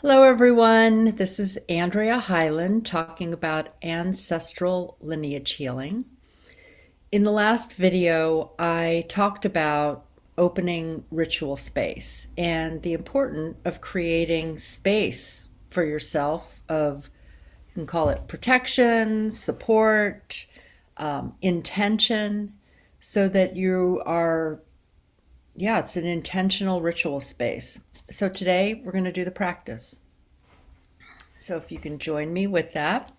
Hello, everyone. This is Andrea Hyland talking about ancestral lineage healing. In the last video, I talked about opening ritual space and the importance of creating space for yourself of, you can call it protection, support, intention, so that you are, it's an intentional ritual space. So today we're going to do the practice. So if you can join me with that.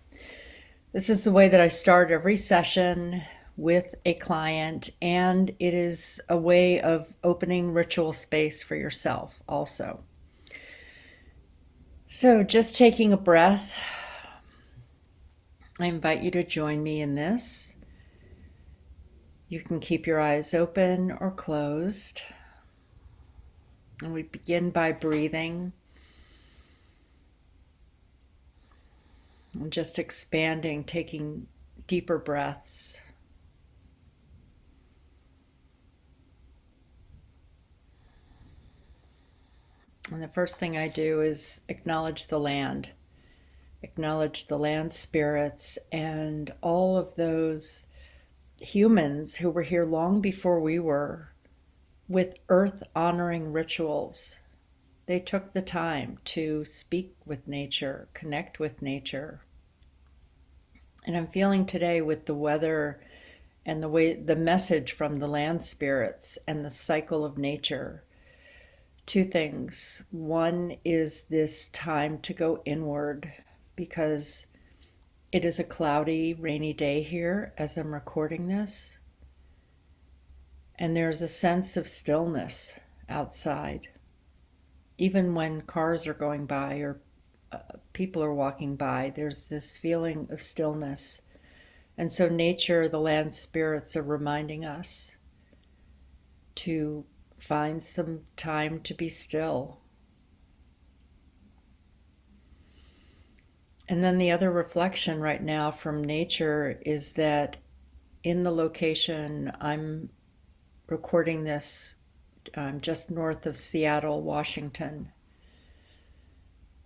This is the way that I start every session with a client, and it is a way of opening ritual space for yourself also. So just taking a breath, I invite you to join me in this. You can keep your eyes open or closed. And we begin by breathing and just expanding, taking deeper breaths. And the first thing I do is acknowledge the land spirits and all of those humans who were here long before we were with earth honoring rituals. They took the time to speak with nature, connect with nature. And I'm feeling today with the weather and the message from the land spirits and the cycle of nature. Two things. One is this time to go inward because it is a cloudy, rainy day here as I'm recording this. And there's a sense of stillness outside. Even when cars are going by or people are walking by, there's this feeling of stillness. And so nature, the land spirits are reminding us to find some time to be still. And then the other reflection right now from nature is that in the location I'm recording this, just north of Seattle, Washington.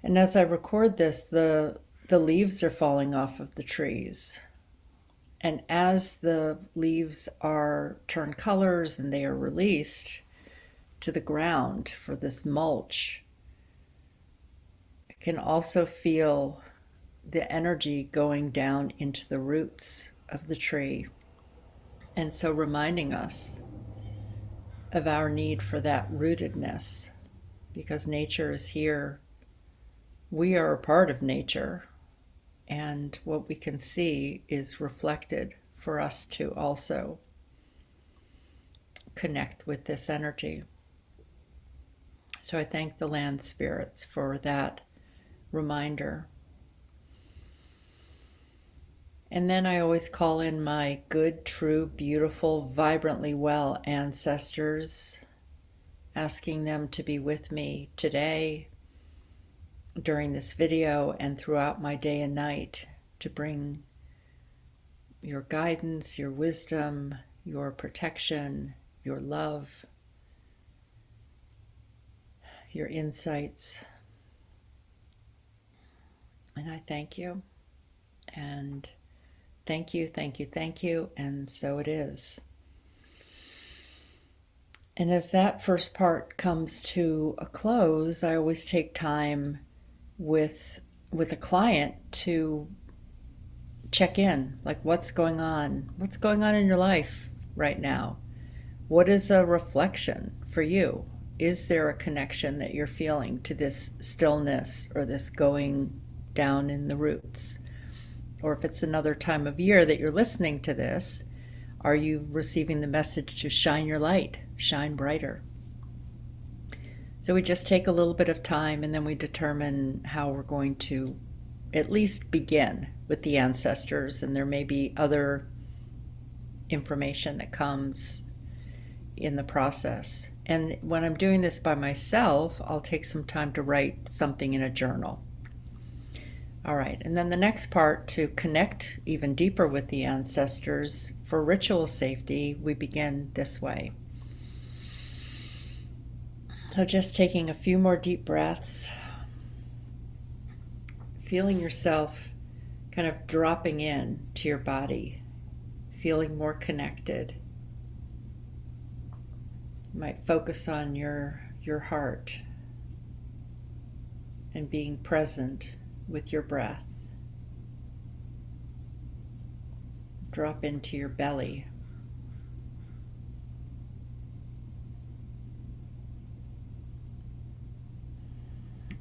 And as I record this, the leaves are falling off of the trees. And as the leaves are turn colors and they are released to the ground for this mulch, I can also feel the energy going down into the roots of the tree. And so reminding us of our need for that rootedness, because nature is here. We are a part of nature, and what we can see is reflected for us to also connect with this energy. So I thank the land spirits for that reminder. And then I always call in my good, true, beautiful, vibrantly well ancestors, asking them to be with me today, during this video, and throughout my day and night to bring your guidance, your wisdom, your protection, your love, your insights. And I thank you. And thank you, thank you, thank you, and so it is. And as that first part comes to a close, I always take time with a client to check in, like what's going on in your life right now. What is a reflection for you? Is there a connection that you're feeling to this stillness or this going down in the roots? Or if it's another time of year that you're listening to this, are you receiving the message to shine your light, shine brighter? So we just take a little bit of time and then we determine how we're going to at least begin with the ancestors, and there may be other information that comes in the process. And when I'm doing this by myself, I'll take some time to write something in a journal. All right, and then the next part, to connect even deeper with the ancestors for ritual safety, we begin this way. So just taking a few more deep breaths. feeling yourself kind of dropping in to your body, feeling more connected. You might focus on your heart and being present with your breath. Drop into your belly.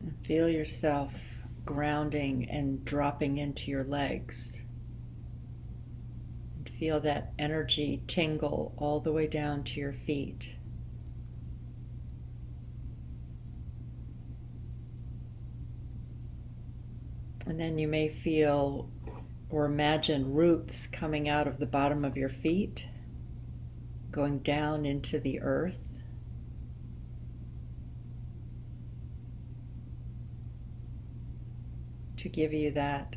And feel yourself grounding and dropping into your legs. And feel that energy tingle all the way down to your feet. And then you may feel or imagine roots coming out of the bottom of your feet, going down into the earth. To give you that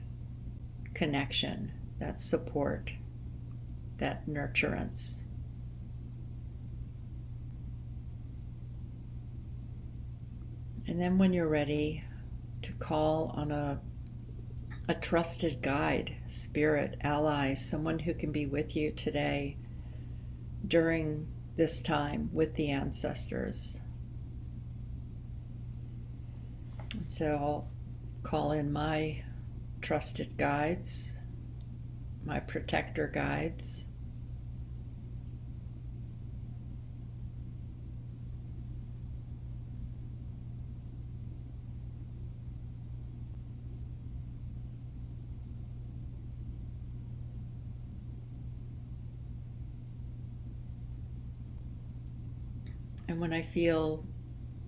connection, that support, that nurturance. And then when you're ready to call on a trusted guide, spirit, ally, someone who can be with you today during this time with the ancestors. And so I'll call in my trusted guides, my protector guides. And when I feel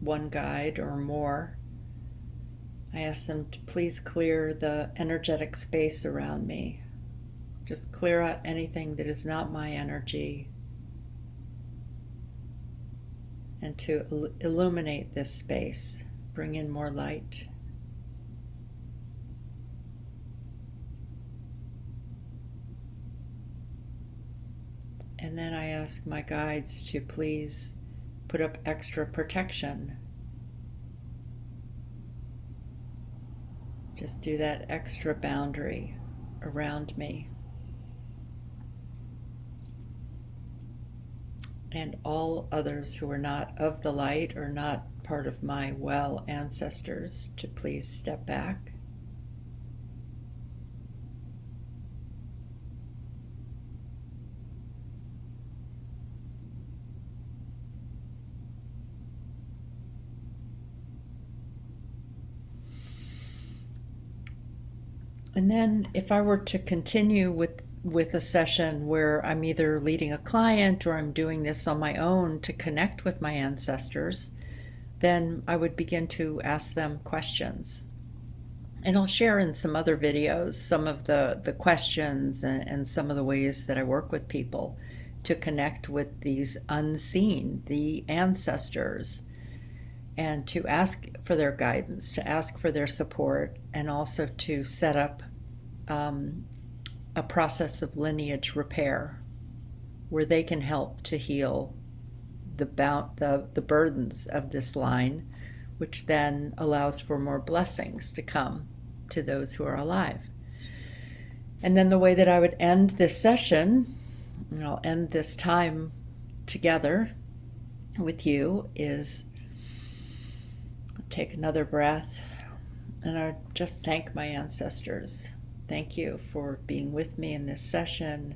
one guide or more, I ask them to please clear the energetic space around me. Just clear out anything that is not my energy, and to illuminate this space, bring in more light. And then I ask my guides to please put up extra protection. Just do that extra boundary around me. And all others who are not of the light or not part of my well ancestors to please step back. And then if I were to continue with a session where I'm either leading a client or I'm doing this on my own to connect with my ancestors, then I would begin to ask them questions. And I'll share in some other videos some of the questions and some of the ways that I work with people to connect with these unseen, the ancestors, and to ask for their guidance, to ask for their support, and also to set up a process of lineage repair where they can help to heal the burdens of this line, which then allows for more blessings to come to those who are alive. And then the way that I would end this session, and I'll end this time together with you, is take another breath, and I just thank my ancestors. Thank you for being with me in this session.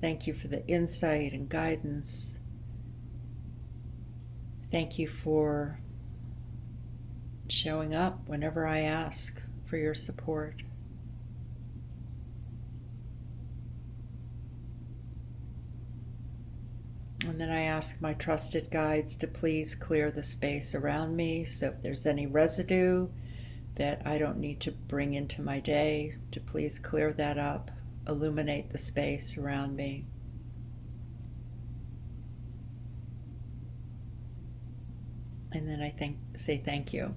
Thank you for the insight and guidance. Thank you for showing up whenever I ask for your support. And then I ask my trusted guides to please clear the space around me. So if there's any residue that I don't need to bring into my day, to please clear that up, illuminate the space around me. And then I say thank you.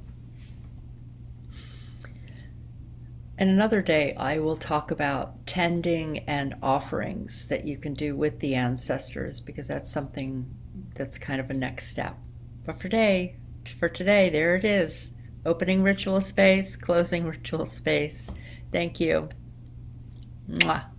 And another day I will talk about tending and offerings that you can do with the ancestors, because that's something that's kind of a next step. But for today, there it is. Opening ritual space, closing ritual space. Thank you. Mwah.